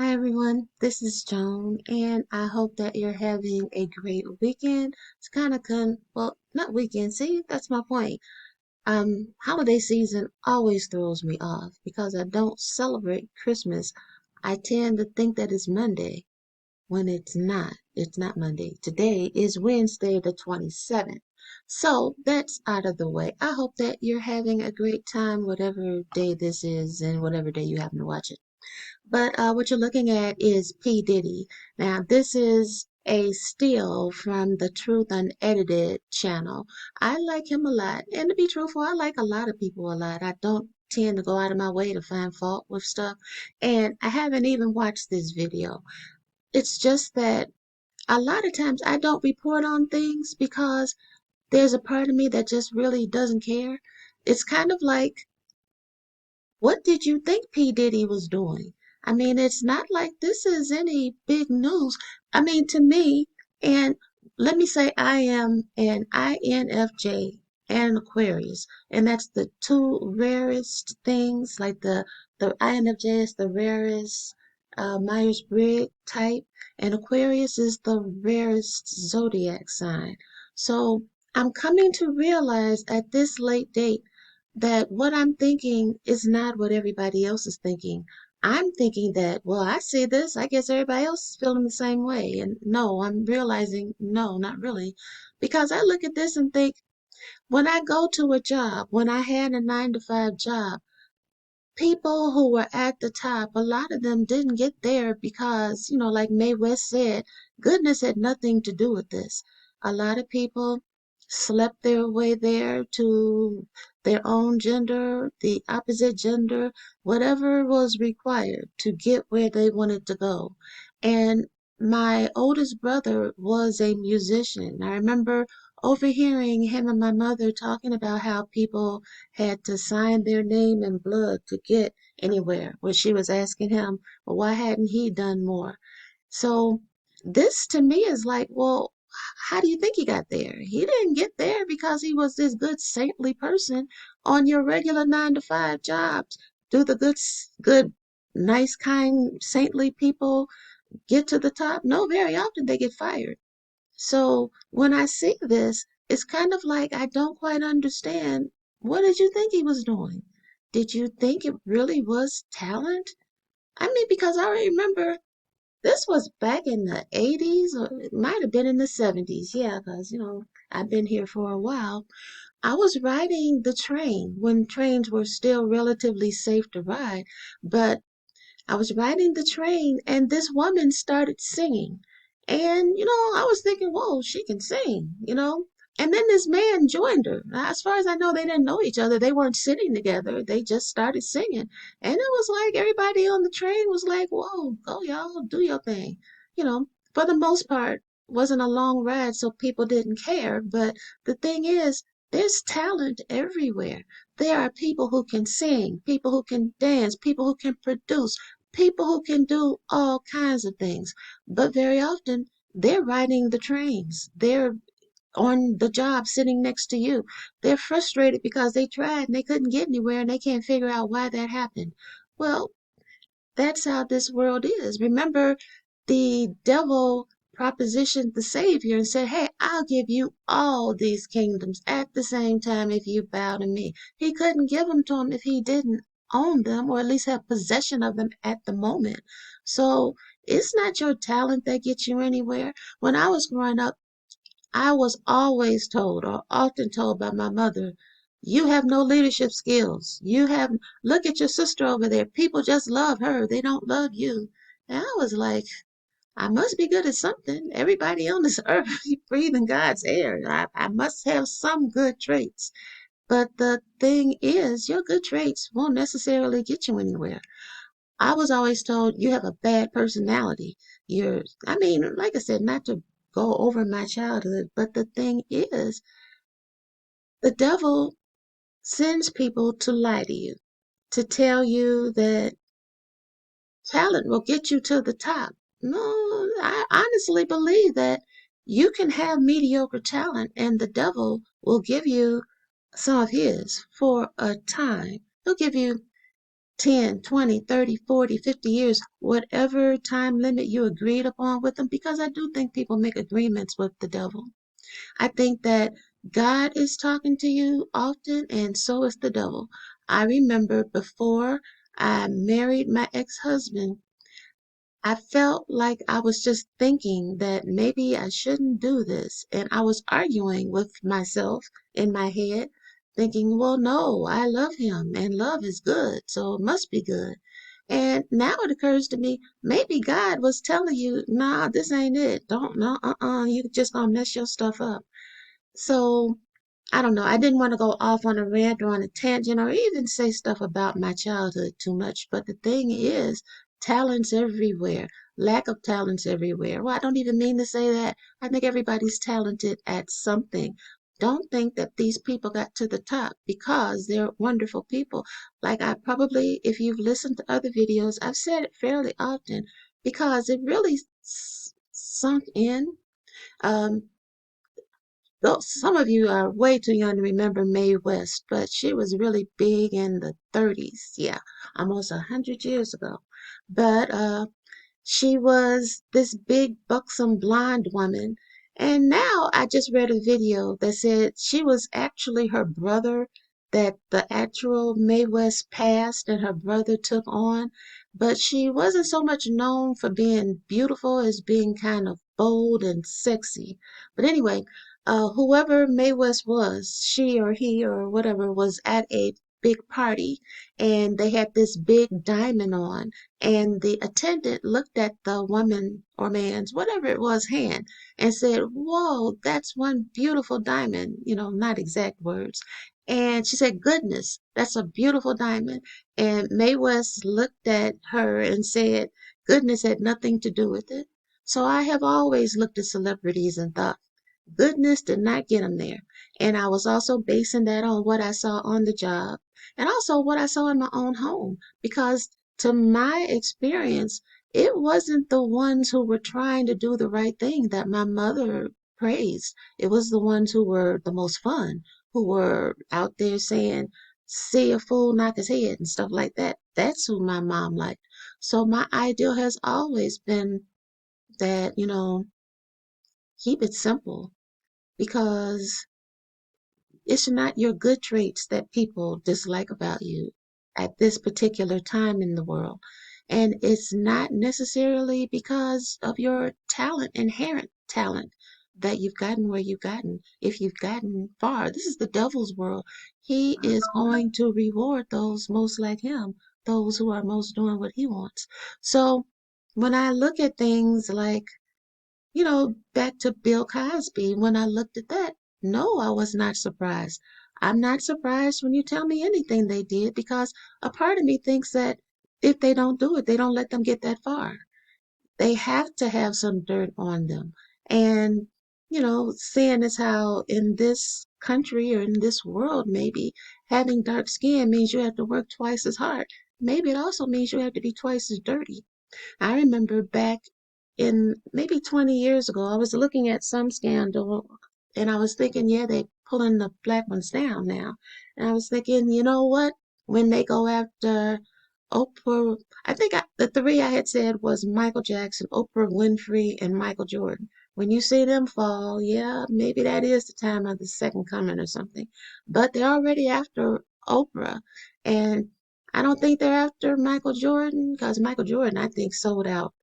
Hi everyone, this is Joan, and I hope that you're having a great weekend. It's kind of well, not weekend, see, that's my point. Holiday season always throws me off because I don't celebrate Christmas. I tend to think that it's Monday when it's not. It's not Monday. Today is Wednesday, the 27th. So that's out of the way. I hope that you're having a great time, whatever day this is, and whatever day you happen to watch it. But what you're looking at is P. Diddy. Now, this is a still from the Truth Unedited channel. I like him a lot. And to be truthful, I like a lot of people a lot. I don't tend to go out of my way to find fault with stuff. And I haven't even watched this video. It's just that a lot of times I don't report on things because there's a part of me that just really doesn't care. It's kind of like, what did you think P. Diddy was doing? I mean, it's not like this is any big news. I mean, to me, and let me say I am an INFJ and Aquarius, and that's the two rarest things. Like the INFJ is the rarest Myers-Briggs type, and Aquarius is the rarest zodiac sign. So I'm coming to realize at this late date that what I'm thinking is not what everybody else is thinking. I'm thinking that, well, I see this, I guess everybody else is feeling the same way. And no, I'm realizing, no, not really. Because I look at this and think, when I go to a job, when I had a 9 to 5 job, people who were at the top, a lot of them didn't get there because, like Mae West said, goodness had nothing to do with this. A lot of people slept their way there to their own gender, the opposite gender, whatever was required to get where they wanted to go. And my oldest brother was a musician. I remember overhearing him and my mother talking about how people had to sign their name in blood to get anywhere. When she was asking him, well, why hadn't he done more? So this to me is like, well, how do you think he got there? He didn't get there because he was this good saintly person on your regular 9 to 5 jobs. Do the good, nice, kind, saintly people get to the top? No, very often they get fired. So when I see this, it's kind of like I don't quite understand. What did you think he was doing? Did you think it really was talent? I mean, because I remember this was back in the 80s, or it might have been in the 70s. Yeah, because, I've been here for a while. I was riding the train when trains were still relatively safe to ride, but I was riding the train and this woman started singing. And, I was thinking, whoa, she can sing. And then this man joined her. As far as I know, they didn't know each other. They weren't sitting together. They just started singing. And it was like everybody on the train was like, whoa, go y'all, do your thing. You know, for the most part, wasn't a long ride, so people didn't care. But the thing is, there's talent everywhere. There are people who can sing, people who can dance, people who can produce, people who can do all kinds of things, but very often they're riding the trains. They're on the job sitting next to you. They're frustrated because they tried and they couldn't get anywhere and they can't figure out why that happened. Well, that's how this world is. Remember, the devil propositioned the Savior and said, hey, I'll give you all these kingdoms at the same time if you bow to me. He couldn't give them to him if he didn't own them or at least have possession of them at the moment. So it's not your talent that gets you anywhere. When I was growing up, I was always told or often told by my mother, you have no leadership skills. Look at your sister over there. People just love her. They don't love you. And I was like, I must be good at something. Everybody on this earth breathing God's air. I must have some good traits. But the thing is, your good traits won't necessarily get you anywhere. I was always told you have a bad personality. I mean, like I said, not to go over my childhood, but the thing is, the devil sends people to lie to you, to tell you that talent will get you to the top. No, I honestly believe that you can have mediocre talent and the devil will give you some of his for a time. He'll give you 10, 20, 30, 40, 50 years, whatever time limit you agreed upon with them, because I do think people make agreements with the devil. I think that God is talking to you often, and so is the devil. I remember before I married my ex-husband, I felt like I was just thinking that maybe I shouldn't do this. And I was arguing with myself in my head, thinking, well, no, I love him and love is good, so it must be good. And now it occurs to me, maybe God was telling you, nah, this ain't it. Don't, no, you just gonna mess your stuff up. So I don't know. I didn't want to go off on a rant or on a tangent or even say stuff about my childhood too much. But the thing is, talent's everywhere. Lack of talent's everywhere. Well, I don't even mean to say that. I think everybody's talented at something. Don't think that these people got to the top because they're wonderful people. Like I probably, if you've listened to other videos, I've said it fairly often because it really sunk in. Um, Though some of you are way too young to remember Mae West, but she was really big in the 30s. Yeah, almost 100 years ago. But she was this big, buxom, blonde woman. And now I just read a video that said she was actually her brother, that the actual Mae West passed and her brother took on. But she wasn't so much known for being beautiful as being kind of bold and sexy. But anyway, whoever Mae West was, she or he or whatever, was at a big party and they had this big diamond on, and the attendant looked at the woman or man's, whatever it was, hand and said, whoa, that's one beautiful diamond. Not exact words. And she said, goodness, that's a beautiful diamond. And Mae West looked at her and said, goodness had nothing to do with it. So I have always looked at celebrities and thought, goodness did not get them there. And I was also basing that on what I saw on the job and also what I saw in my own home. Because to my experience, it wasn't the ones who were trying to do the right thing that my mother praised. It was the ones who were the most fun, who were out there saying, see a fool knock his head and stuff like that. That's who my mom liked. So my ideal has always been that, keep it simple because it's not your good traits that people dislike about you at this particular time in the world. And it's not necessarily because of your talent, inherent talent, that you've gotten where you've gotten. If you've gotten far, this is the devil's world. He is going to reward those most like him, those who are most doing what he wants. So when I look at things like, back to Bill Cosby, when I looked at that, no, I was not surprised. I'm not surprised when you tell me anything they did because a part of me thinks that if they don't do it, they don't let them get that far. They have to have some dirt on them. And, seeing as how in this country or in this world, maybe having dark skin means you have to work twice as hard. Maybe it also means you have to be twice as dirty. I remember back in maybe 20 years ago, I was looking at some scandal and I was thinking, yeah, they pulling the black ones down now. And I was thinking, you know what? When they go after Oprah, I think the three I had said was Michael Jackson, Oprah Winfrey, and Michael Jordan. When you see them fall, yeah, maybe that is the time of the second coming or something. But they're already after Oprah. And I don't think they're after Michael Jordan because Michael Jordan, I think, sold out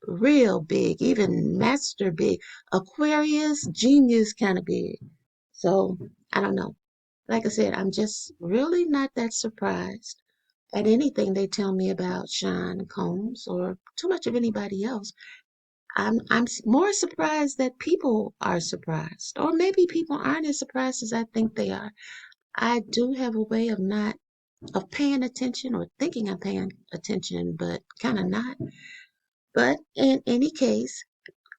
real big, even master big, Aquarius, genius kind of big. So I don't know. Like I said, I'm just really not that surprised at anything they tell me about Sean Combs or too much of anybody else. I'm more surprised that people are surprised, or maybe people aren't as surprised as I think they are. I do have a way of not of paying attention or thinking I'm paying attention, but kind of not. But in any case,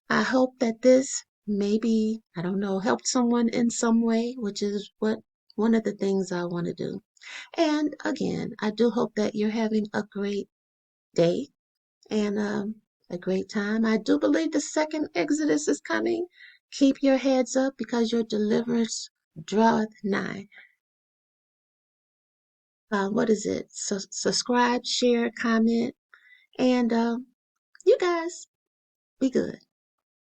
I hope that this maybe, I don't know, helped someone in some way, which is what one of the things I want to do. And again, I do hope that you're having a great day and a great time. I do believe the second Exodus is coming. Keep your heads up because your deliverance draweth nigh. what is it? Subscribe, share, comment, and you guys be good.